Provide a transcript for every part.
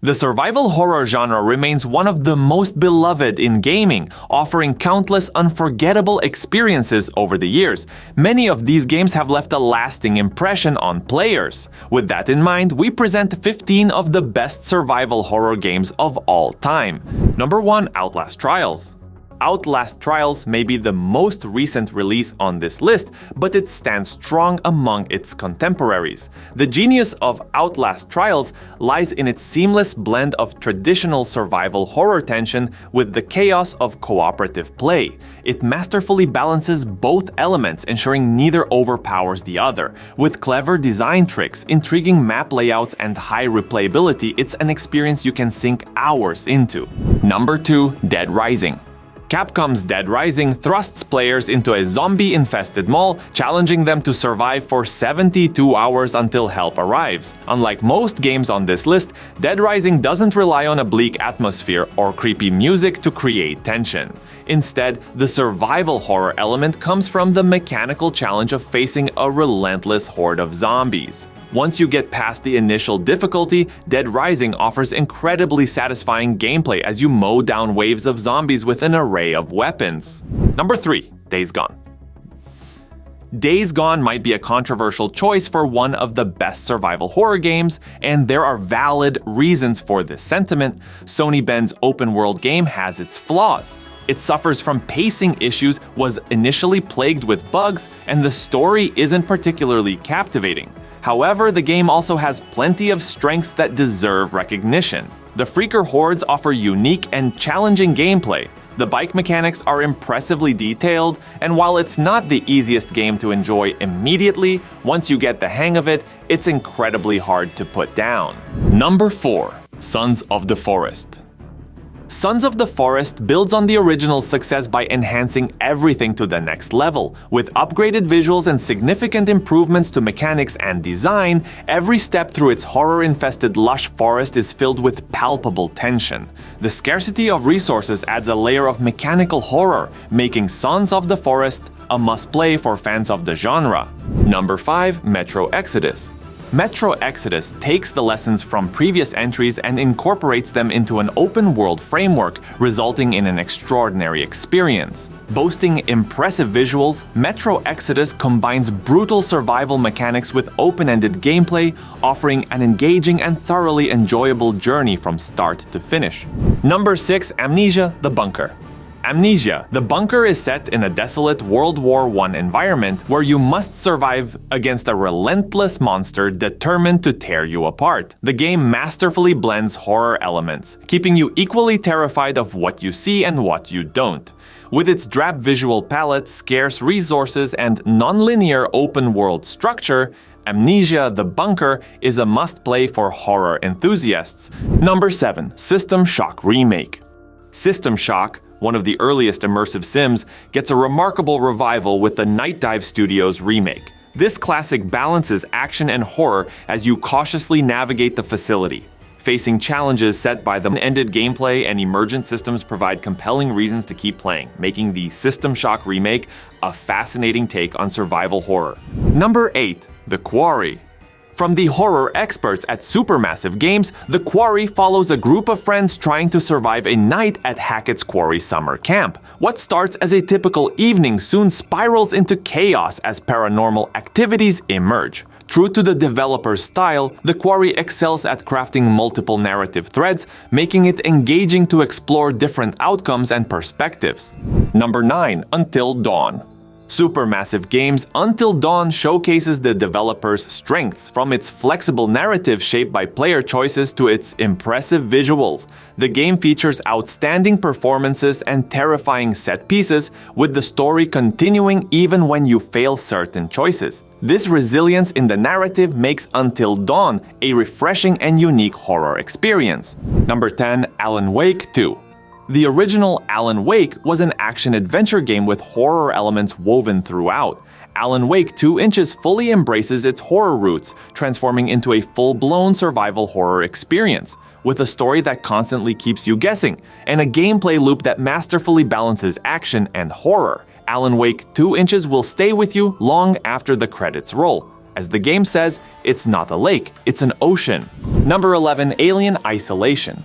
The survival horror genre remains one of the most beloved in gaming, offering countless unforgettable experiences over the years. Many of these games have left a lasting impression on players. With that in mind, we present 15 of the best survival horror games of all time. Number 1. Outlast Trials. Outlast Trials may be the most recent release on this list, but it stands strong among its contemporaries. The genius of Outlast Trials lies in its seamless blend of traditional survival horror tension with the chaos of cooperative play. It masterfully balances both elements, ensuring neither overpowers the other. With clever design tricks, intriguing map layouts, and high replayability, it's an experience you can sink hours into. Number 2. Dead Rising. Capcom's Dead Rising thrusts players into a zombie-infested mall, challenging them to survive for 72 hours until help arrives. Unlike most games on this list, Dead Rising doesn't rely on a bleak atmosphere or creepy music to create tension. Instead, the survival horror element comes from the mechanical challenge of facing a relentless horde of zombies. Once you get past the initial difficulty, Dead Rising offers incredibly satisfying gameplay as you mow down waves of zombies with an array of weapons. Number 3. Days Gone. Days Gone might be a controversial choice for one of the best survival horror games, and there are valid reasons for this sentiment. Sony Ben's open-world game has its flaws. It suffers from pacing issues, was initially plagued with bugs, and the story isn't particularly captivating. However, the game also has plenty of strengths that deserve recognition. The Freaker Hordes offer unique and challenging gameplay. The bike mechanics are impressively detailed, and while it's not the easiest game to enjoy immediately, once you get the hang of it, it's incredibly hard to put down. Number 4. Sons of the Forest. Sons of the Forest builds on the original success by enhancing everything to the next level. With upgraded visuals and significant improvements to mechanics and design, every step through its horror-infested lush forest is filled with palpable tension. The scarcity of resources adds a layer of mechanical horror, making Sons of the Forest a must-play for fans of the genre. Number 5. Metro Exodus. Metro Exodus takes the lessons from previous entries and incorporates them into an open-world framework, resulting in an extraordinary experience. Boasting impressive visuals, Metro Exodus combines brutal survival mechanics with open-ended gameplay, offering an engaging and thoroughly enjoyable journey from start to finish. Number 6. Amnesia: The Bunker. Amnesia: The Bunker is set in a desolate World War I environment where you must survive against a relentless monster determined to tear you apart. The game masterfully blends horror elements, keeping you equally terrified of what you see and what you don't. With its drab visual palette, scarce resources, and non-linear open-world structure, Amnesia: The Bunker is a must-play for horror enthusiasts. Number 7. System Shock Remake. System Shock, one of the earliest immersive sims, gets a remarkable revival with the Night Dive Studios remake. This classic balances action and horror as you cautiously navigate the facility. Facing challenges set by the ended gameplay and emergent systems provide compelling reasons to keep playing, making the System Shock remake a fascinating take on survival horror. Number 8. The Quarry. From the horror experts at Supermassive Games, The Quarry follows a group of friends trying to survive a night at Hackett's Quarry summer camp. What starts as a typical evening soon spirals into chaos as paranormal activities emerge. True to the developer's style, The Quarry excels at crafting multiple narrative threads, making it engaging to explore different outcomes and perspectives. Number 9. Until Dawn. Supermassive Games' Until Dawn showcases the developer's strengths, from its flexible narrative shaped by player choices to its impressive visuals. The game features outstanding performances and terrifying set pieces, with the story continuing even when you fail certain choices. This resilience in the narrative makes Until Dawn a refreshing and unique horror experience. Number 10. Alan Wake 2. The original Alan Wake was an action-adventure game with horror elements woven throughout. Alan Wake 2 Inches fully embraces its horror roots, transforming into a full-blown survival horror experience. With a story that constantly keeps you guessing, and a gameplay loop that masterfully balances action and horror, Alan Wake 2 Inches will stay with you long after the credits roll. As the game says, it's not a lake, it's an ocean. Number 11. Alien Isolation.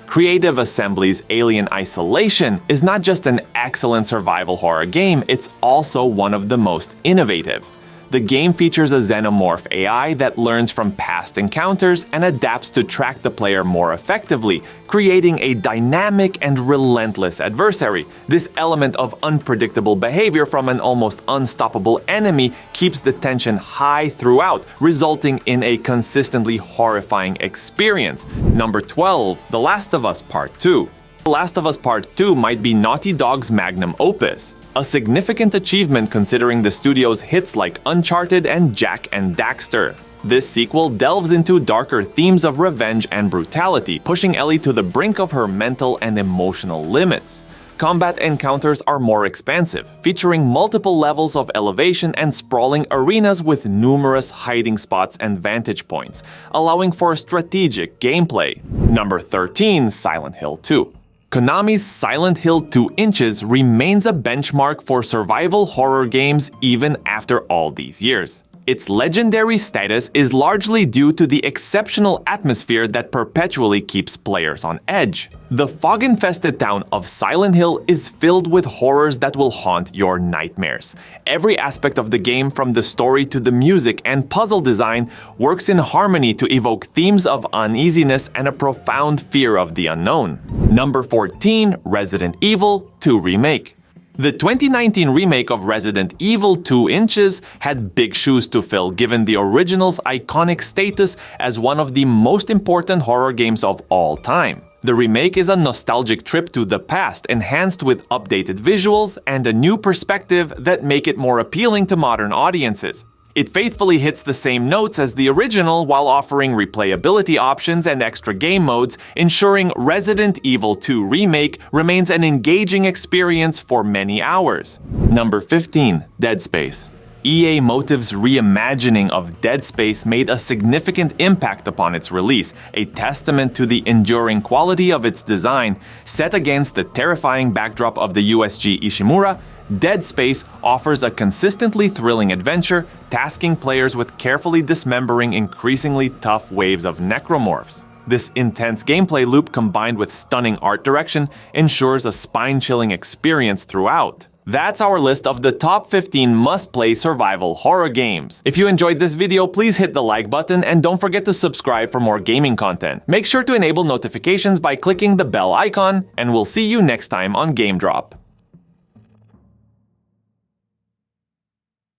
Creative Assembly's Alien Isolation is not just an excellent survival horror game, it's also one of the most innovative. The game features a xenomorph AI that learns from past encounters and adapts to track the player more effectively, creating a dynamic and relentless adversary. This element of unpredictable behavior from an almost unstoppable enemy keeps the tension high throughout, resulting in a consistently horrifying experience. Number 12. The Last of Us Part 2. The Last of Us Part 2 might be Naughty Dog's magnum opus, a significant achievement considering the studio's hits like Uncharted and Jak and Daxter. This sequel delves into darker themes of revenge and brutality, pushing Ellie to the brink of her mental and emotional limits. Combat encounters are more expansive, featuring multiple levels of elevation and sprawling arenas with numerous hiding spots and vantage points, allowing for strategic gameplay. Number 13. Silent Hill 2. Konami's Silent Hill 2 Inches remains a benchmark for survival horror games even after all these years. Its legendary status is largely due to the exceptional atmosphere that perpetually keeps players on edge. The fog-infested town of Silent Hill is filled with horrors that will haunt your nightmares. Every aspect of the game, from the story to the music and puzzle design, works in harmony to evoke themes of uneasiness and a profound fear of the unknown. Number 14. Resident Evil 2 Remake. The 2019 remake of Resident Evil 2 Inches had big shoes to fill given the original's iconic status as one of the most important horror games of all time. The remake is a nostalgic trip to the past, enhanced with updated visuals and a new perspective that make it more appealing to modern audiences. It faithfully hits the same notes as the original while offering replayability options and extra game modes, ensuring Resident Evil 2 Remake remains an engaging experience for many hours. Number 15. Dead Space. EA Motive's reimagining of Dead Space made a significant impact upon its release, a testament to the enduring quality of its design. Set against the terrifying backdrop of the USG Ishimura, Dead Space offers a consistently thrilling adventure, tasking players with carefully dismembering increasingly tough waves of necromorphs. This intense gameplay loop combined with stunning art direction ensures a spine-chilling experience throughout. That's our list of the top 15 must-play survival horror games. If you enjoyed this video, please hit the like button and don't forget to subscribe for more gaming content. Make sure to enable notifications by clicking the bell icon, and we'll see you next time on GameDrop.